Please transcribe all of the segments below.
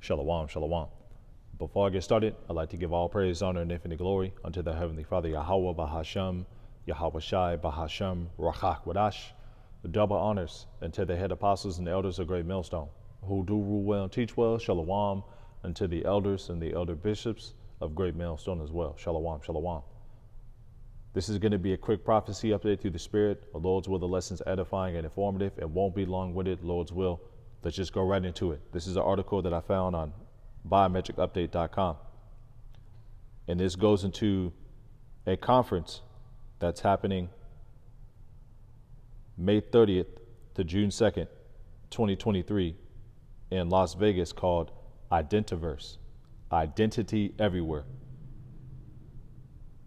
Shalom, shalom. Before I get started, I'd like to give all praise, honor, and infinite glory unto the Heavenly Father, Yahweh Bahasham, Yahweh Shai Bahasham, Rachak Wadash, double honors unto the head apostles and the elders of Great Millstone, who do rule well and teach well, shalom, unto the elders and the elder bishops of Great Millstone as well, shalom, shalom. This is going to be a quick prophecy update through the Spirit. Lord's will, the lessons edifying and informative. It won't be long-winded, Lord's will. Let's just go right into it. This is an article that I found on biometricupdate.com. And this goes into a conference that's happening May 30th to June 2nd, 2023 in Las Vegas called Identiverse, Identity Everywhere.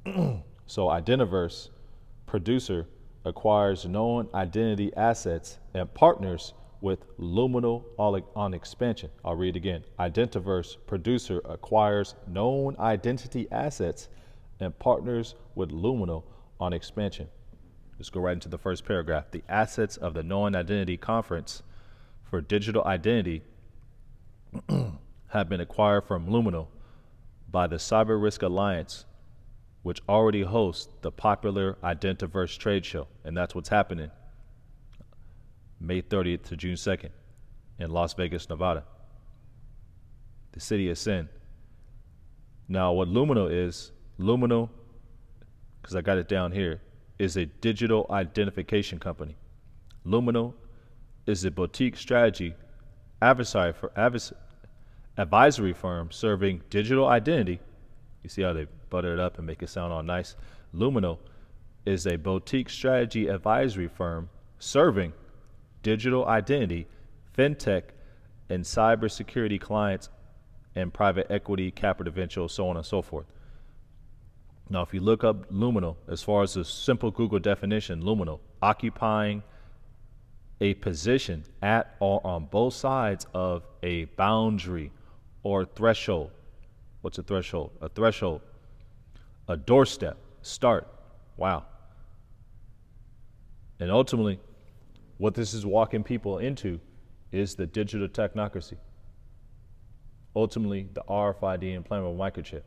So Identiverse, producer, acquires known identity assets and partners with Liminal on expansion. I'll read again. Identiverse, producer, acquires known identity assets and partners with Liminal on expansion. Let's go right into the first paragraph. The assets of the Known Identity Conference for Digital Identity have been acquired from Liminal by the Cyber Risk Alliance, which already hosts the popular Identiverse trade show. And that's what's happening May 30th to June 2nd in Las Vegas, Nevada, the city of sin. Now, what Liminal is, because I got it down here, is a digital identification company. Liminal is a boutique strategy advisory firm serving digital identity. You see how they butter it up and make it sound all nice? Liminal is a boutique strategy advisory firm serving digital identity, fintech, and cybersecurity clients and private equity, capital venture, so on and so forth. Now, if you look up Liminal, as far as a simple Google definition, Liminal, occupying a position at or on both sides of a boundary or threshold. What's a threshold? A threshold, a doorstep, start. Wow. And ultimately, what this is walking people into is the digital technocracy. Ultimately, the RFID implantable microchip,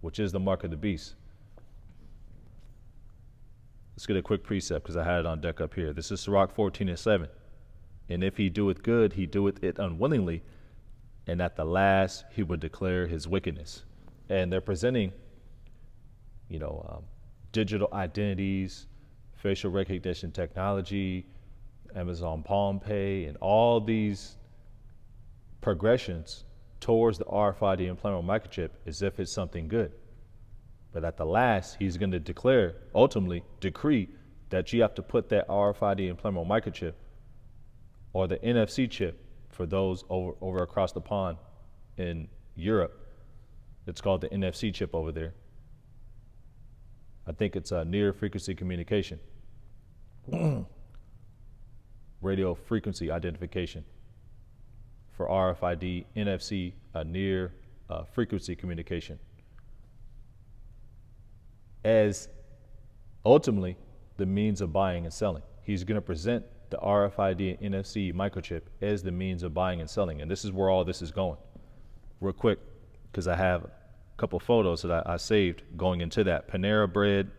which is the mark of the beast. Let's get a quick precept because I had it on deck up here. This is Sirach 14:7. And if he doeth good, he doeth it unwillingly, and at the last he would declare his wickedness. And they're presenting, digital identities, facial recognition technology, Amazon Palm Pay, and all these progressions towards the RFID implantable microchip as if it's something good. But at the last, he's going to declare, ultimately decree, that you have to put that RFID implantable microchip or the NFC chip for those over across the pond in Europe. It's called the NFC chip over there. I think it's a near frequency communication. Radio frequency identification for RFID, NFC, near frequency communication, as ultimately the means of buying and selling. He's going to present the RFID and NFC microchip as the means of buying and selling. And this is where all this is going. Real quick, because I have a couple photos that I saved going into that. Panera Bread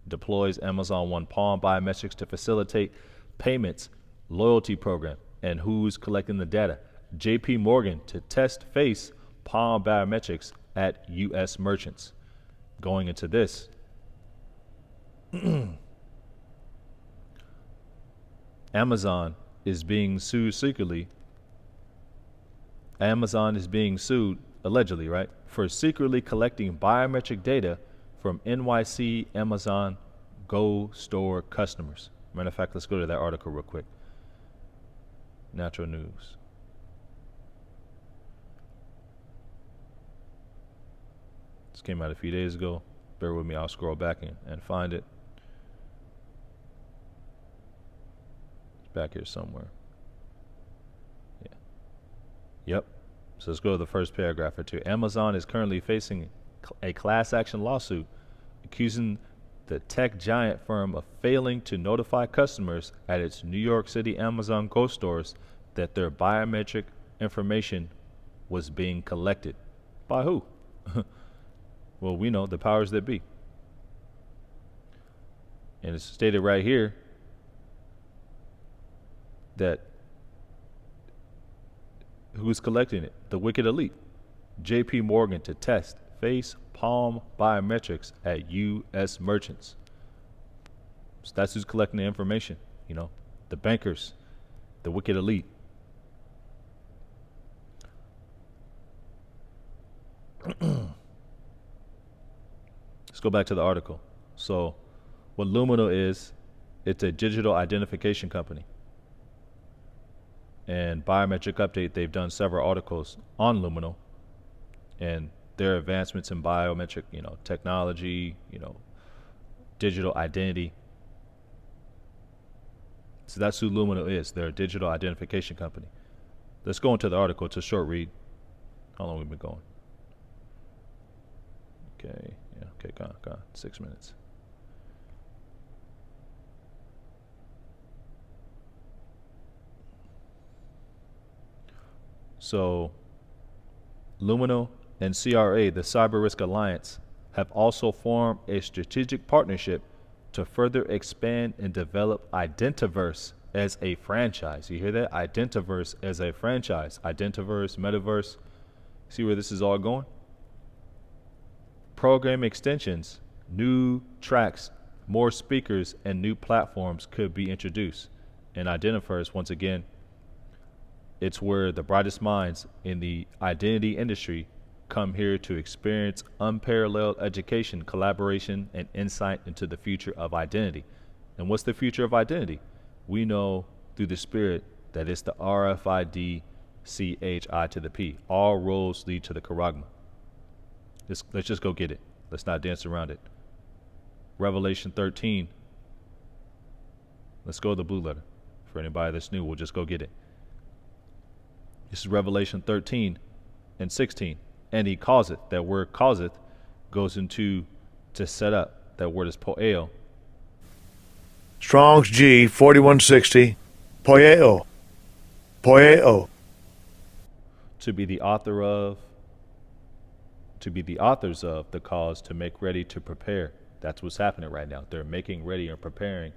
deploys Amazon One Palm biometrics to facilitate payments loyalty program. And who's collecting the data? JP Morgan to test face palm biometrics at U.S. merchants. Going into this, Amazon is being sued secretly. Amazon is being sued, allegedly, right, for secretly collecting biometric data from NYC Amazon Go store customers. Matter of fact, let's go to that article real quick. Natural News. This came out a few days ago. Bear with me, I'll scroll back and find it. It's back here somewhere. Yeah. Yep. So let's go to the first paragraph or two. Amazon is currently facing a class action lawsuit accusing the tech giant firm of failing to notify customers at its New York City Amazon Go stores that their biometric information was being collected. By who? Well, we know the powers that be. And it's stated right here that who's collecting it? The wicked elite. JP Morgan to test face palm biometrics at U.S. merchants. So that's who's collecting the information. The bankers, the wicked elite. Let's go back to the article. So what Liminal is, it's a digital identification company. And Biometric Update, they've done several articles on Liminal and their advancements in biometric, technology, digital identity. So that's who Liminal is. They're a digital identification company. Let's go into the article. It's a short read. How long have we been going? Okay, gone. 6 minutes. So, Liminal and CRA, the Cyber Risk Alliance, have also formed a strategic partnership to further expand and develop Identiverse as a franchise. You hear that? Identiverse as a franchise. Identiverse, Metaverse. See where this is all going? Program extensions, new tracks, more speakers, and new platforms could be introduced. And Identiverse, once again, it's where the brightest minds in the identity industry come here to experience unparalleled education, collaboration, and insight into the future of identity. And what's the future of identity? We know through the Spirit that it's the RFID CHI to the P. All roads lead to the Charagma. Let's just go get it. Let's not dance around it. Revelation 13. Let's go to the blue letter. For anybody that's new, we'll just go get it. This is Revelation 13 and 16. And he causeth, that word causeth goes into to set up. That word is poeo. Strong's G 4160. Poeo. Poeo. To be the author of, to be the authors of the cause, to make ready, to prepare. That's what's happening right now. They're making ready and preparing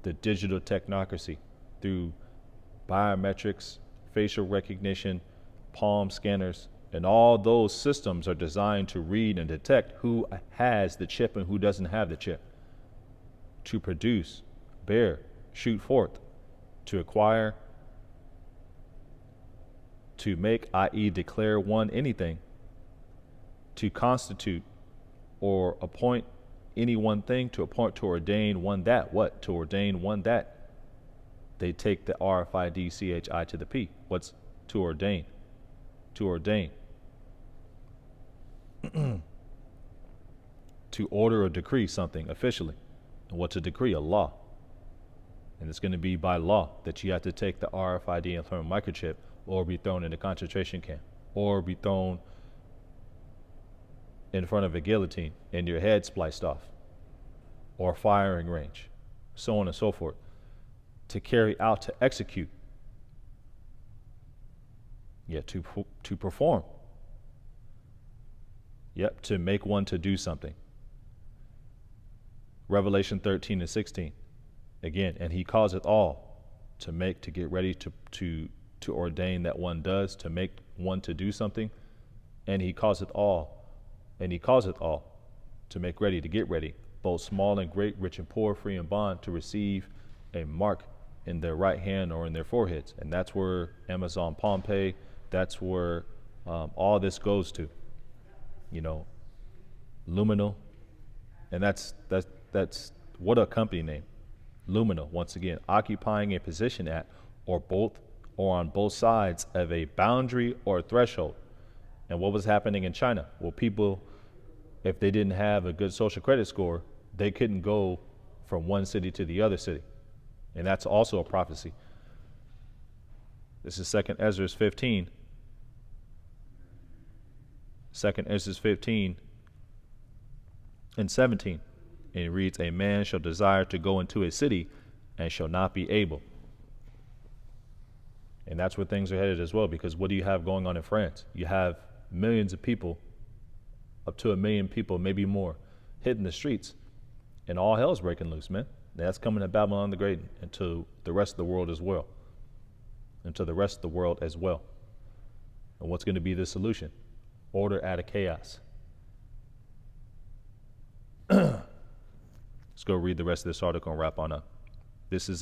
the digital technocracy through biometrics, facial recognition, palm scanners, and all those systems are designed to read and detect who has the chip and who doesn't have the chip, to produce, bear, shoot forth, to acquire, to make, i.e. declare one anything, to constitute or appoint any one thing, to appoint, to ordain one that. What? To ordain one that. They take the RFID CHI to the P. What's to ordain? To ordain. To order or decree something officially. And what's a decree? A law. And it's going to be by law that you have to take the RFID and thermal microchip or be thrown in a concentration camp or be thrown in front of a guillotine and your head spliced off or firing range, so on and so forth, to carry out, to execute, to perform, to make one to do something. Revelation 13 and 16, again, and he causeth all to make, to get ready, to ordain that one does, to make one to do something, and he causeth all to make ready, to get ready, both small and great, rich and poor, free and bond, to receive a mark in their right hand or in their foreheads. And that's where Amazon Palm Pay, that's where all this goes to, Liminal. And that's what a company name. Liminal, once again, occupying a position at or on both sides of a boundary or a threshold. And what was happening in China? Well, people, if they didn't have a good social credit score, they couldn't go from one city to the other city. And that's also a prophecy. This is 2 Ezra 15. 2 Ezra 15 and 17. And it reads, a man shall desire to go into a city and shall not be able. And that's where things are headed as well, because what do you have going on in France? You have millions of people, up to 1 million people, maybe more, hitting the streets, and all hell's breaking loose, man. That's coming to Babylon the Great and to the rest of the world as well. And to the rest of the world as well. And what's going to be the solution? Order out of chaos. Let's go read the rest of this article and wrap on up. This is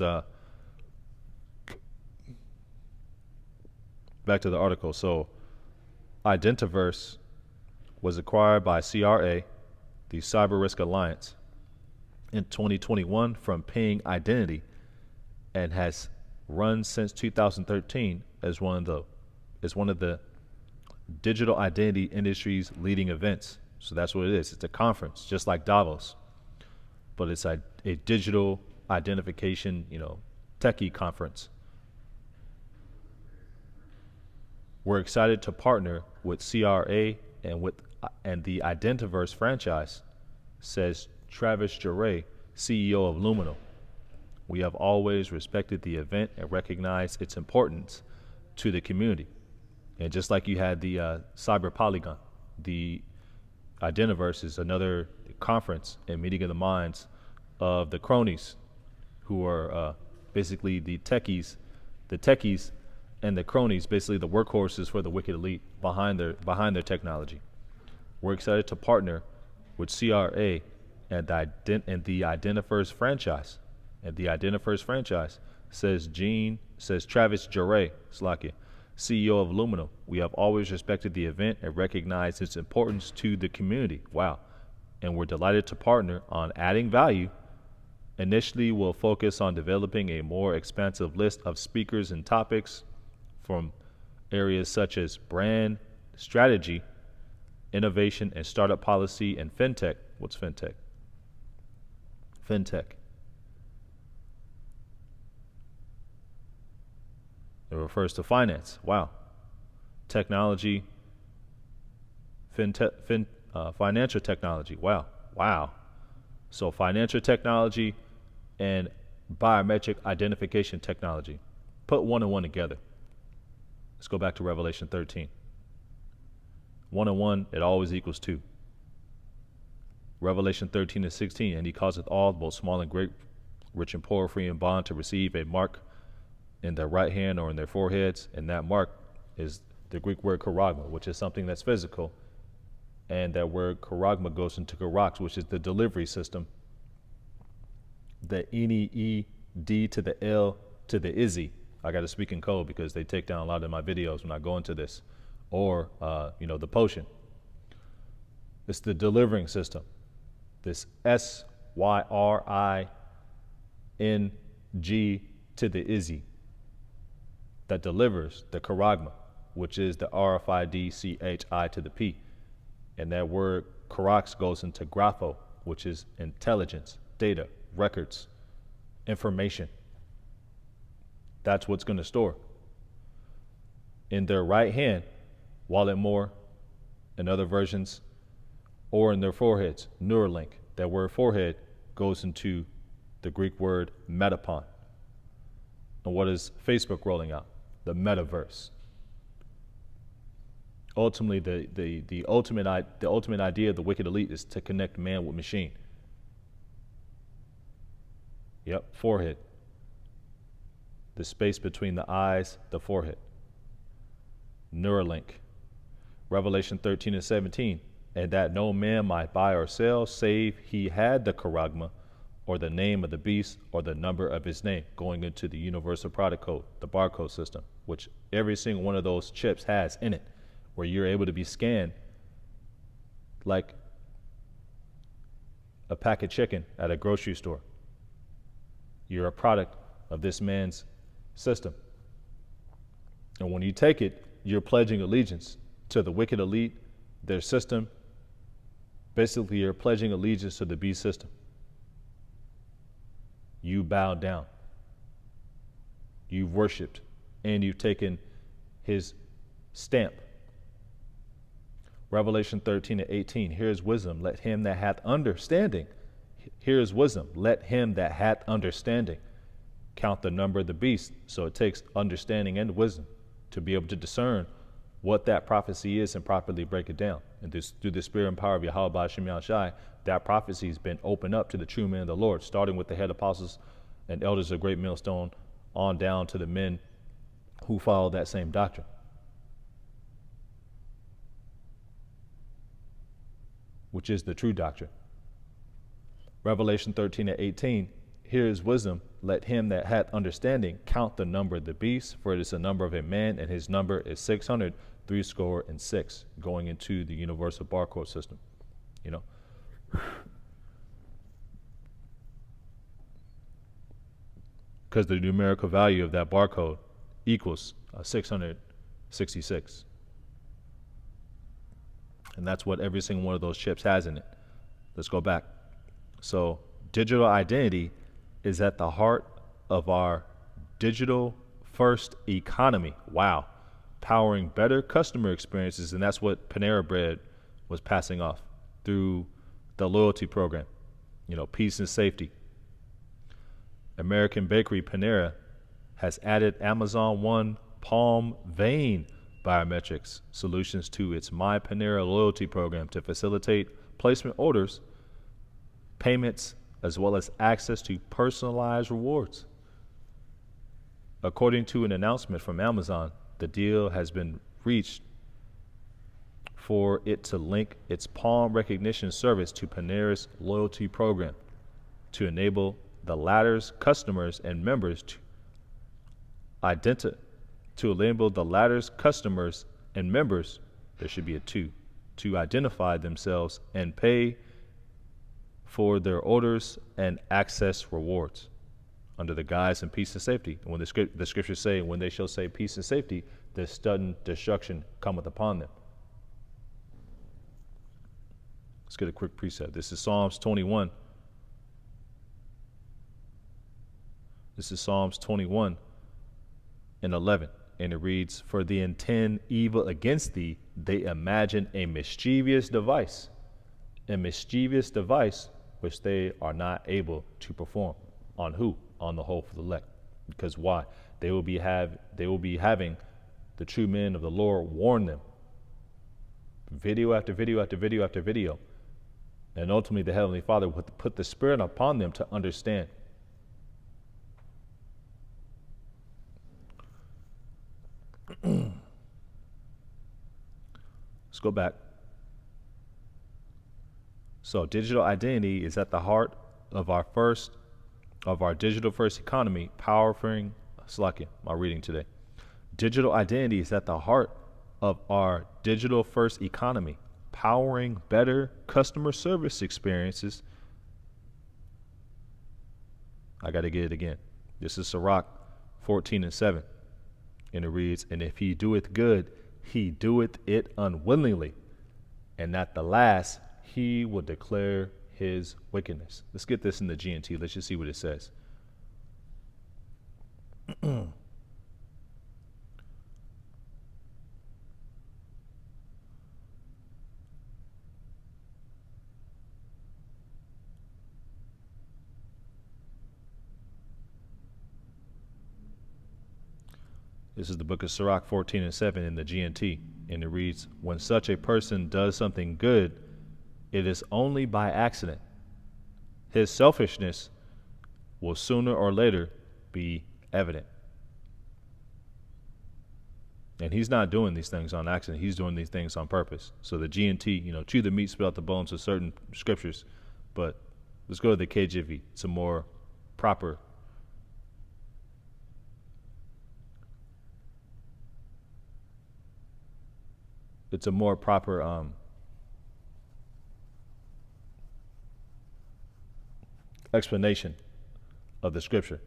back to the article. So Identiverse was acquired by CRA, the Cyber Risk Alliance, in 2021 from Ping Identity, and has run since 2013 as one of the digital identity industry's leading events. So that's what it is. It's a conference, just like Davos, but it's a digital identification, techie conference. We're excited to partner with CRA and the Identiverse franchise, says Travis Jarre, CEO of Liminal. We have always respected the event and recognized its importance to the community. And just like you had the Cyber Polygon, the Identiverse is another conference and meeting of the minds of the cronies, who are basically the techies and the cronies, basically the workhorses for the wicked elite behind their technology. We're excited to partner with CRA and the Identiverse franchise. And the Identiverse franchise, says Travis Jarre, Slakia, CEO of Liminal. We have always respected the event and recognized its importance to the community. Wow. And we're delighted to partner on adding value. Initially, we'll focus on developing a more expansive list of speakers and topics from areas such as brand, strategy, innovation, and startup policy, and fintech. What's fintech? Fintech. It refers to finance. Wow. Technology, financial technology. Wow. So financial technology and biometric identification technology. Put one and one together. Let's go back to Revelation 13. 1 and 1, it always equals 2. Revelation 13 and 16, and he causeth all, both small and great, rich and poor, free and bond, to receive a mark in their right hand or in their foreheads, and that mark is the Greek word charagma, which is something that's physical, and that word charagma goes into charax, which is the delivery system. The N-E-E-D to the L to the Izzy. I got to speak in code because they take down a lot of my videos when I go into this, or the potion. It's the delivering system. This S-Y-R-I-N-G to the Izzy, that delivers the charagma, which is the R-F-I-D-C-H-I to the P. And that word charax goes into grapho, which is intelligence, data, records, information. That's what's going to store. In their right hand, wallet more, in other versions, or in their foreheads, Neuralink. That word forehead goes into the Greek word metapon. And what is Facebook rolling out? The metaverse. Ultimately, the ultimate idea of the wicked elite is to connect man with machine. Yep, forehead. The space between the eyes, the forehead. Neuralink. Revelation 13 and 17. And that no man might buy or sell, save he had the charagma, or the name of the beast, or the number of his name, going into the universal product code, the barcode system, which every single one of those chips has in it, where you're able to be scanned like a pack of chicken at a grocery store. You're a product of this man's system. And when you take it, you're pledging allegiance to the wicked elite, their system. Basically, you're pledging allegiance to the beast system. You bow down. You've worshipped, and you've taken his stamp. Revelation 13 and 18. Here is wisdom. Let him that hath understanding. Here is wisdom. Let him that hath understanding count the number of the beast. So it takes understanding and wisdom to be able to discern what that prophecy is and properly break it down. And this, through the spirit and power of Yahweh Ba'Shem Yahushai, that prophecy has been opened up to the true men of the Lord, starting with the head apostles and elders of Great Millstone on down to the men who follow that same doctrine. Which is the true doctrine. Revelation 13:18, here is wisdom, let him that hath understanding count the number of the beast, for it is the number of a man, and his number is 666, going into the universal barcode system. You know, because the numerical value of that barcode equals 666. And that's what every single one of those chips has in it. Let's go back. So digital identity is at the heart of our digital first economy. Wow. Powering better customer experiences. And that's what Panera Bread was passing off through the loyalty program. You know, peace and safety. American Bakery Panera has added Amazon One Palm Vein biometrics solutions to its My Panera loyalty program to facilitate placement orders, payments, as well as access to personalized rewards. According to an announcement from Amazon, the deal has been reached for it to link its palm recognition service to Panera's loyalty program to enable the latter's customers and members to enable the latter's customers and members, there should be a two, to identify themselves and pay for their orders and access rewards under the guise and peace and safety. And when the scriptures say, when they shall say peace and safety, the sudden destruction cometh upon them. Let's get a quick precept. This is Psalms 21. This is Psalms 21:11. And it reads, for they intend evil against thee, they imagine a mischievous device which they are not able to perform. On who? On the hopeful elect. Because why? They will be having the true men of the Lord warn them. Video after video after video after video. And ultimately the Heavenly Father will put the Spirit upon them to understand. Let's go back. So digital identity is at the heart of our digital first economy, powering my reading today. Digital identity is at the heart of our digital first economy, powering better customer service experiences. I got to get it again. This is Sirach 14:7. And it reads, and if he doeth good, he doeth it unwillingly. And at the last, he will declare his wickedness. Let's get this in the G&T. Let's just see what it says. This is the book of Sirach 14:7 in the G&T, and it reads, when such a person does something good, it is only by accident. His selfishness will sooner or later be evident. And he's not doing these things on accident. He's doing these things on purpose. So the G&T, chew the meat, spit out the bones of certain scriptures. But let's go to the KJV. It's a more proper explanation of the scripture.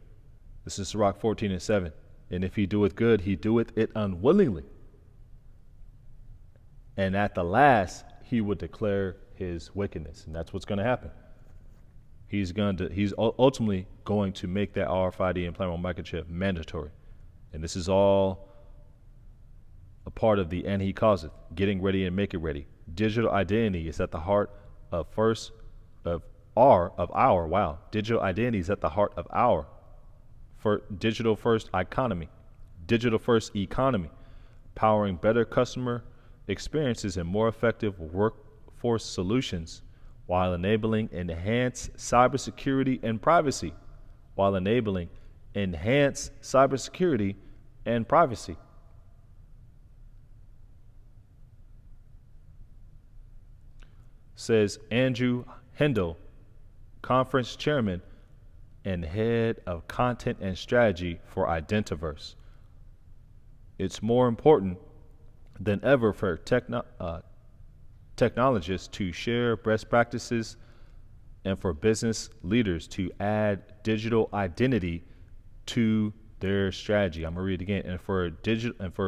This is Sirach 14:7. And if he doeth good, he doeth it unwillingly. And at the last, he would declare his wickedness. And that's what's going to happen. He's ultimately going to make that RFID implantable microchip mandatory. And this is all a part of the and he causeth, getting ready and make it ready. Digital identity is at the heart of digital identity is at the heart of our digital first economy, powering better customer experiences and more effective workforce solutions while enabling enhanced cybersecurity and privacy. Says Andrew Hendel, conference chairman and head of content and strategy for Identiverse. It's more important than ever for technologists to share best practices and for business leaders to add digital identity to their strategy. I'm gonna read it again. And for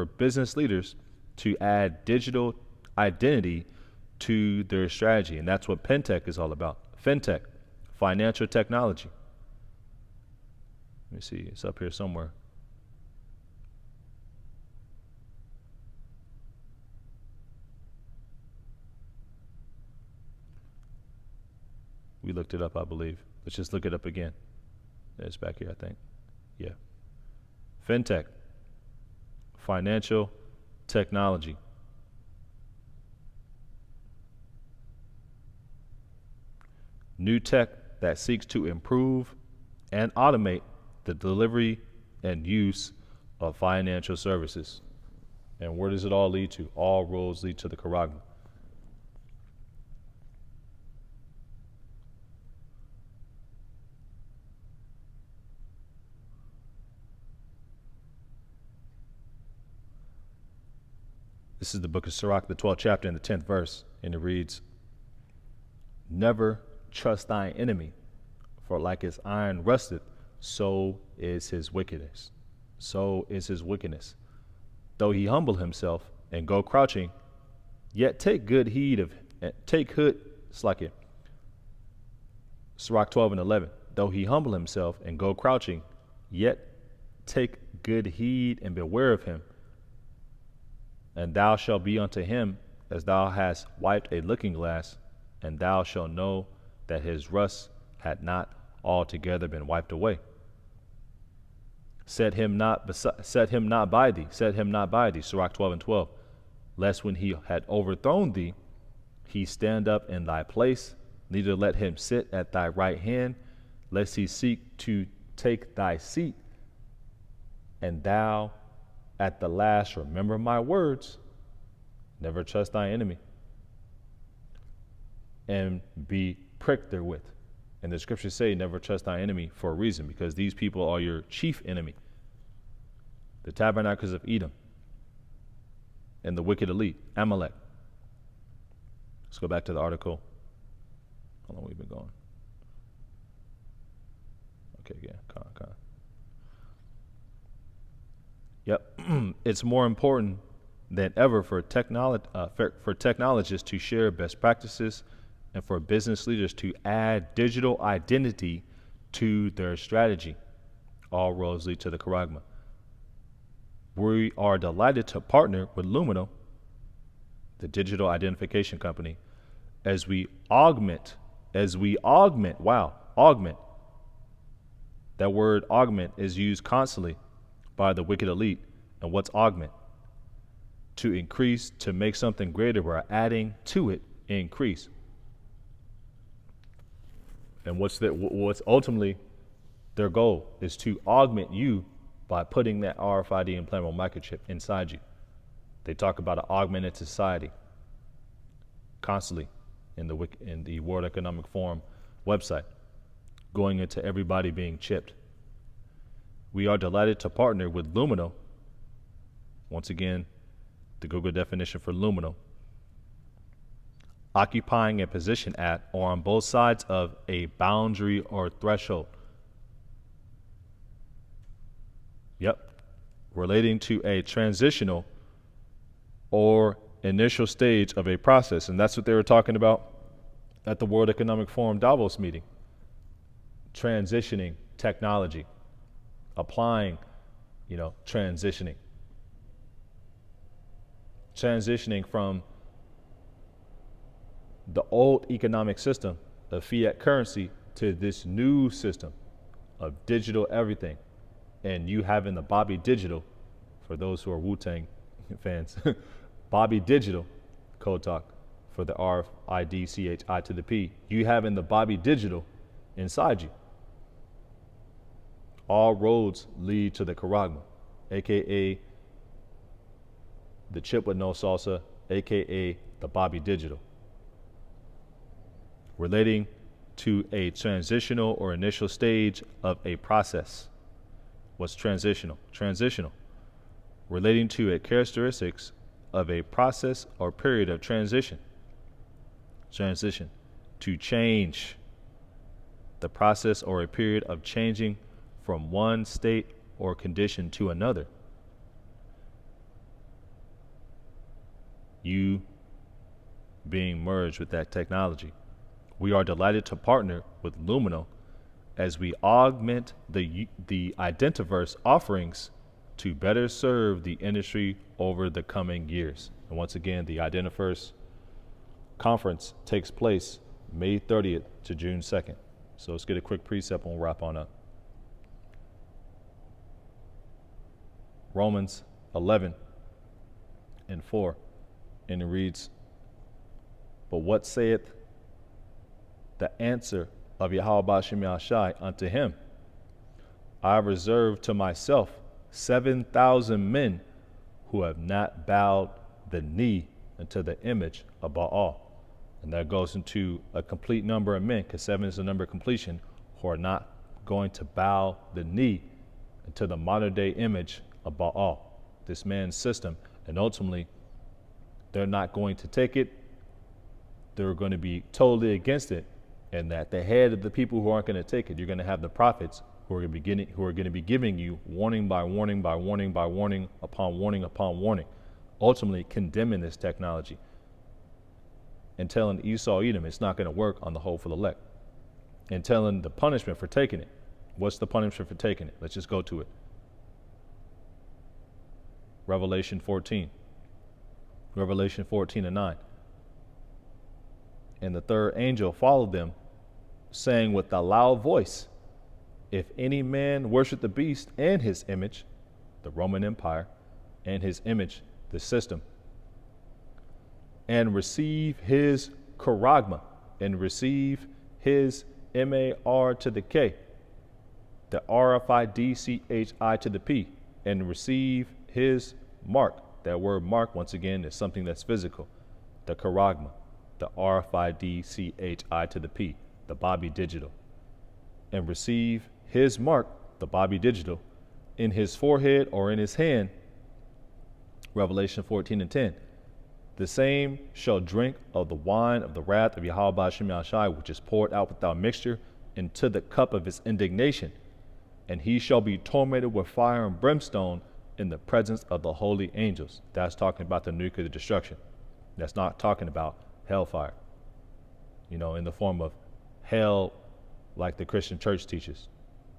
business leaders to add digital identity to their strategy. And that's what PenTech is all about. FinTech, financial technology. Let me see, it's up here somewhere. We looked it up, I believe. Let's just look it up again. It's back here, I think. Yeah. FinTech, financial technology. New tech that seeks to improve and automate the delivery and use of financial services. And where does it all lead to? All roads lead to the Charagma. This is the book of Sirach, the 12th chapter and the 10th verse, and it reads, "Never trust thine enemy, for like as iron rusteth, so is his wickedness. Though he humble himself and go crouching, yet take Sirach 12 and 11. Though he humble himself and go crouching, yet take good heed and beware of him. And thou shalt be unto him as thou hast wiped a looking glass, and thou shalt know that his rust had not altogether been wiped away. Set him not by thee, Sirach 12 and 12, lest when he had overthrown thee, he stand up in thy place, neither let him sit at thy right hand, lest he seek to take thy seat, and thou at the last remember my words, never trust thy enemy, and be pricked therewith." And the scriptures say never trust thy enemy for a reason, because these people are your chief enemy. The tabernacles of Edom and the wicked elite, Amalek. Let's go back to the article. How long we've been going? Okay, yeah, Yep, it's more important than ever for technologists to share best practices and for business leaders to add digital identity to their strategy. All roads lead to the Charagma. We are delighted to partner with Liminal, the digital identification company, as we augment. Augment. That word augment is used constantly by the wicked elite. And what's augment? To increase, to make something greater. We're adding to it, increase. And what's ultimately their goal is to augment you by putting that RFID implantable microchip inside you. They talk about an augmented society constantly in the World Economic Forum website, going into everybody being chipped. We are delighted to partner with Liminal. Once again, the Google definition for Liminal: occupying a position at or on both sides of a boundary or threshold. Yep. Relating to a transitional or initial stage of a process. And that's what they were talking about at the World Economic Forum Davos meeting. Transitioning technology, applying, transitioning from the old economic system of fiat currency to this new system of digital everything, and you having the Bobby Digital, for those who are Wu-Tang fans, Bobby Digital, code talk, for the RFIDCHI to the P, you having the Bobby Digital inside you. All roads lead to the Karagma, aka the chip with no salsa, aka the Bobby Digital. Relating to a transitional or initial stage of a process. What's transitional? Transitional. Relating to a characteristics of a process or period of transition. Transition. To change. The process or a period of changing from one state or condition to another. You being merged with that technology. We are delighted to partner with Liminal as we augment the Identiverse offerings to better serve the industry over the coming years. And once again, the Identiverse conference takes place May 30th to June 2nd. So let's get a quick precept and we'll wrap on up. Romans 11:4, and it reads, "But what saith the answer of Yahweh Ba'Shem Yahshai unto him? I have reserved to myself 7,000 men who have not bowed the knee unto the image of Baal." And that goes into a complete number of men, because 7 is the number of completion, who are not going to bow the knee unto the modern day image of Baal, this man's system. And ultimately, they're not going to take it. They're going to be totally against it. And that the head of the people who aren't going to take it, you're going to have the prophets who are going to be giving you warning by warning by warning by warning upon warning upon warning, ultimately condemning this technology and telling Esau, Edom, it's not going to work on the hopeful elect, and telling the punishment for taking it. What's the punishment for taking it? Let's just go to it. Revelation 14:9. And the third angel followed them, saying with a loud voice, if any man worship the beast and his image, the Roman Empire, and his image, the system, and receive his charagma, and receive his MAR to the K, the RFIDCHI to the P, and receive his mark. That word mark, once again, is something that's physical. The charagma, the RFIDCHI to the P, the Bobby Digital, and receive his mark, the Bobby Digital, in his forehead or in his hand. Revelation 14:10. The same shall drink of the wine of the wrath of Yahweh Ba'Shem Yahshai, which is poured out without mixture into the cup of his indignation. And he shall be tormented with fire and brimstone in the presence of the holy angels. That's talking about the nuclear destruction. That's not talking about hellfire, in the form of hell like the Christian church teaches.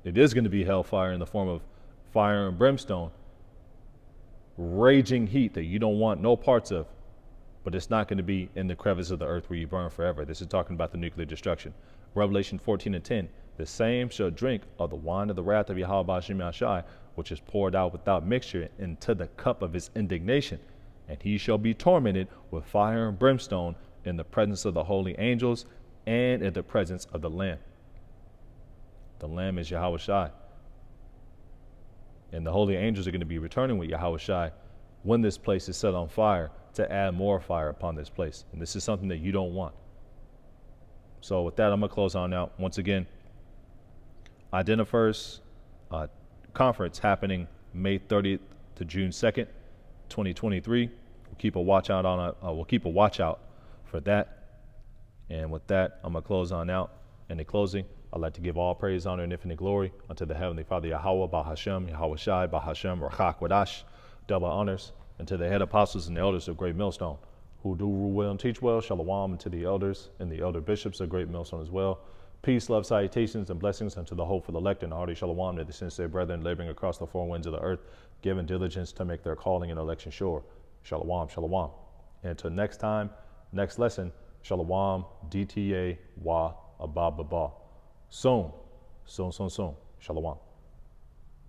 It is going to be hellfire in the form of fire and brimstone, raging heat that you don't want no parts of, but it's not going to be in the crevice of the earth where you burn forever. This is talking about the nuclear destruction. Revelation 14:10, the same shall drink of the wine of the wrath of Yahweh Ba'Shem Yahshai, which is poured out without mixture into the cup of his indignation. And he shall be tormented with fire and brimstone in the presence of the holy angels and in the presence of the Lamb. The Lamb is Yahweh Shai. And the holy angels are going to be returning with Yahweh Shai when this place is set on fire, to add more fire upon this place. And this is something that you don't want. So with that, I'm going to close on out. Once again, Identiverse conference happening May 30th to June 2nd, 2023. We'll keep a watch out for that. And with that, I'm going to close on out. And in closing, I'd like to give all praise, honor, and infinite glory unto the Heavenly Father, Yahweh, Bahashem, Yahweh Shai, Bahashem, Rachak, Wadash, double honors, and to the head apostles and the elders of Great Millstone, who do rule well and teach well, Shalom, and to the elders and the elder bishops of Great Millstone as well. Peace, love, salutations, and blessings unto the hopeful elect and hearty Shalom to the sincere brethren laboring across the four winds of the earth, giving diligence to make their calling and election sure. Shalom, shalom. And until next time, next lesson, Shalom, DTA, Wa, Abba, Baba. Soon. Shalom.